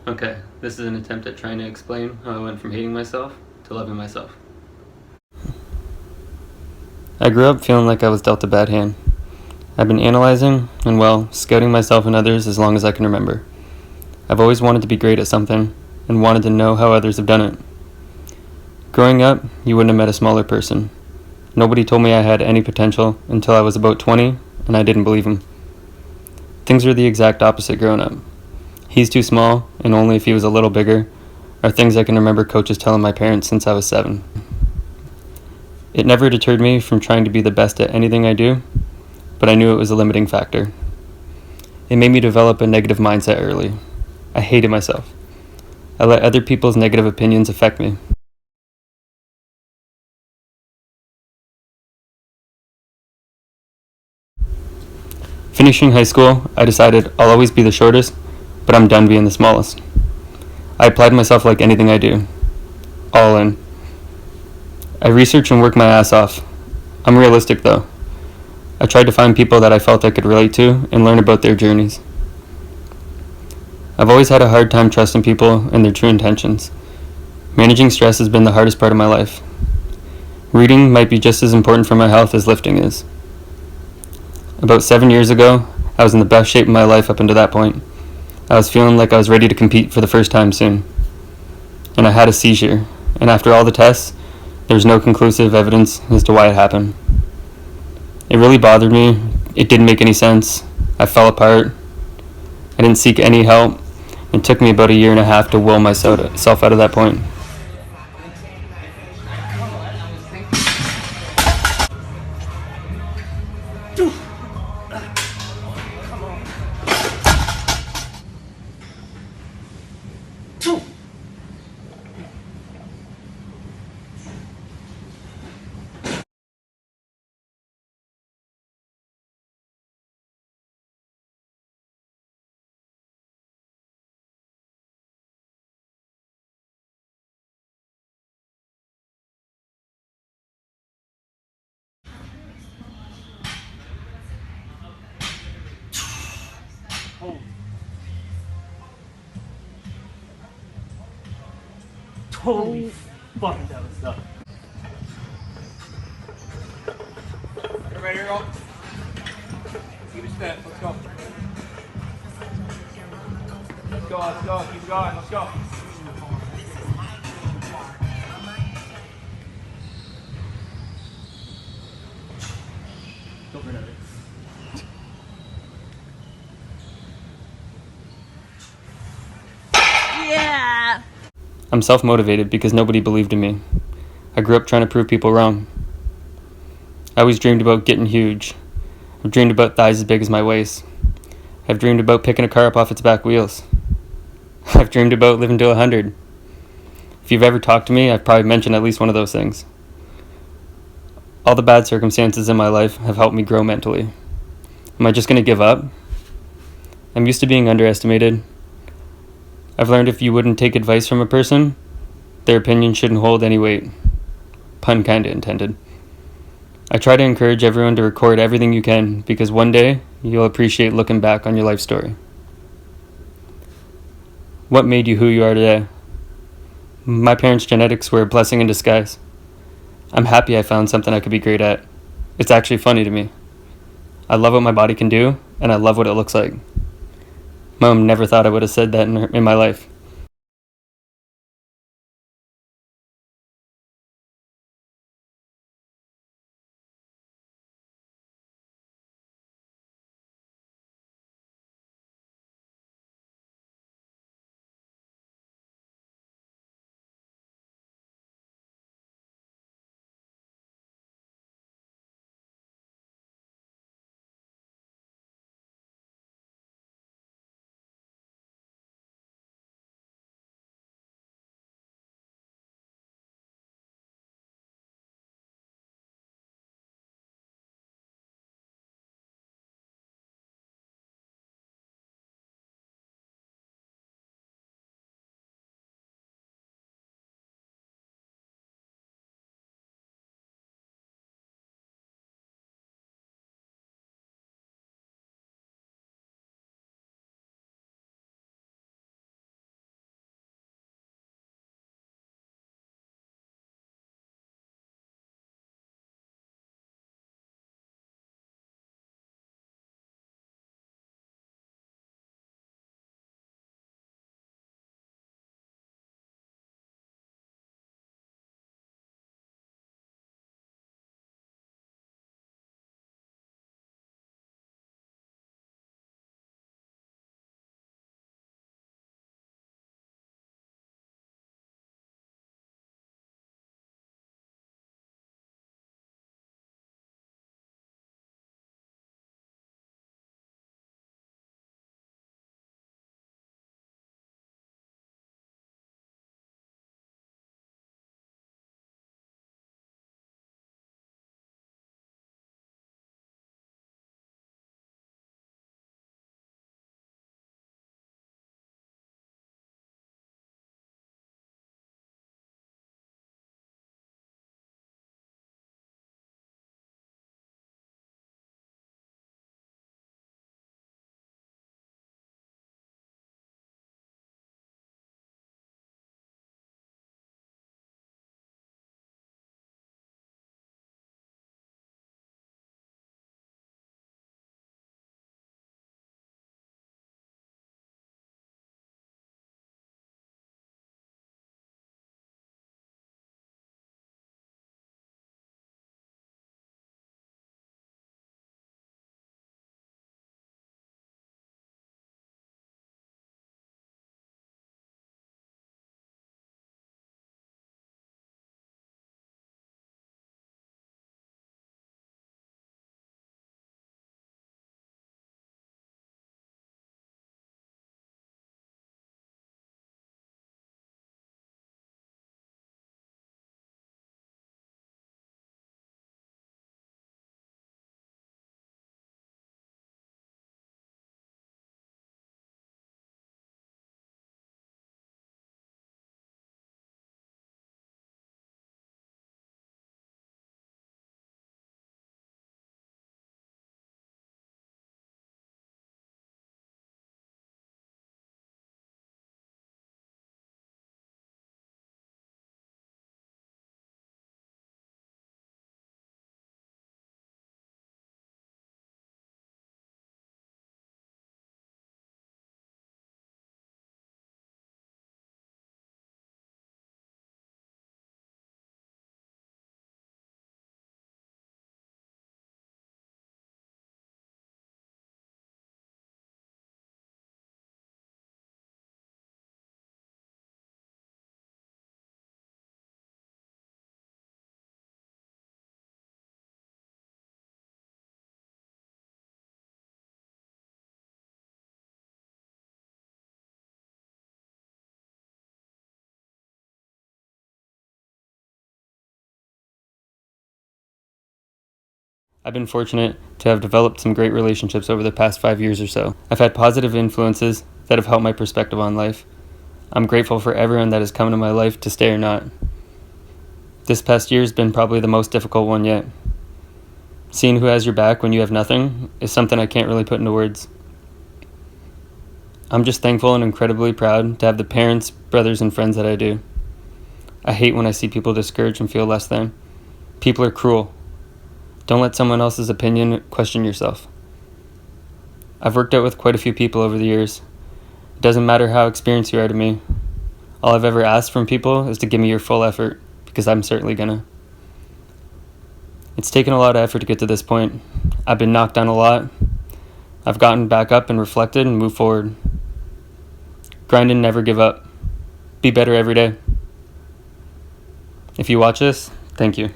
Okay, this is an attempt at trying to explain how I went from hating myself to loving myself. I grew up feeling like I was dealt a bad hand. I've been analyzing and, well, scouting myself and others as long as I can remember. I've always wanted to be great at something and wanted to know how others have done it. Growing up, you wouldn't have met a smaller person. Nobody told me I had any potential until I was about 20, and I didn't believe them. Things were the exact opposite growing up. He's too small, and only if he was a little bigger, are things I can remember coaches telling my parents since I was 7. It never deterred me from trying to be the best at anything I do, but I knew it was a limiting factor. It made me develop a negative mindset early. I hated myself. I let other people's negative opinions affect me. Finishing high school, I decided I'll always be the shortest, but I'm done being the smallest. I applied myself like anything I do. All in. I research and work my ass off. I'm realistic though. I tried to find people that I felt I could relate to and learn about their journeys. I've always had a hard time trusting people and their true intentions. Managing stress has been the hardest part of my life. Reading might be just as important for my health as lifting is. About 7 years ago, I was in the best shape of my life up until that point. I was feeling like I was ready to compete for the first time soon. And I had a seizure, and after all the tests, there was no conclusive evidence as to why it happened. It really bothered me. It didn't make any sense. I fell apart. I didn't seek any help. It took me about a year and a half to will myself out of that point. Holy fuck, that was tough. Everybody here, go. Keep it step. Let's go. Let's go, let's go. Keep going. Let's go. Don't remember. I'm self-motivated because nobody believed in me. I grew up trying to prove people wrong. I always dreamed about getting huge. I've dreamed about thighs as big as my waist. I've dreamed about picking a car up off its back wheels. I've dreamed about living to 100. If you've ever talked to me, I've probably mentioned at least one of those things. All the bad circumstances in my life have helped me grow mentally. Am I just going to give up? I'm used to being underestimated. I've learned if you wouldn't take advice from a person, their opinion shouldn't hold any weight. Pun kinda intended. I try to encourage everyone to record everything you can because one day you'll appreciate looking back on your life story. What made you who you are today? My parents' genetics were a blessing in disguise. I'm happy I found something I could be great at. It's actually funny to me. I love what my body can do, and I love what it looks like. Mom never thought I would have said that in my life. I've been fortunate to have developed some great relationships over the past 5 years or so. I've had positive influences that have helped my perspective on life. I'm grateful for everyone that has come into my life to stay or not. This past year has been probably the most difficult one yet. Seeing who has your back when you have nothing is something I can't really put into words. I'm just thankful and incredibly proud to have the parents, brothers, and friends that I do. I hate when I see people discouraged and feel less than. People are cruel. Don't let someone else's opinion question yourself. I've worked out with quite a few people over the years. It doesn't matter how experienced you are to me. All I've ever asked from people is to give me your full effort, because I'm certainly gonna. It's taken a lot of effort to get to this point. I've been knocked down a lot. I've gotten back up and reflected and moved forward. Grind and never give up. Be better every day. If you watch this, thank you.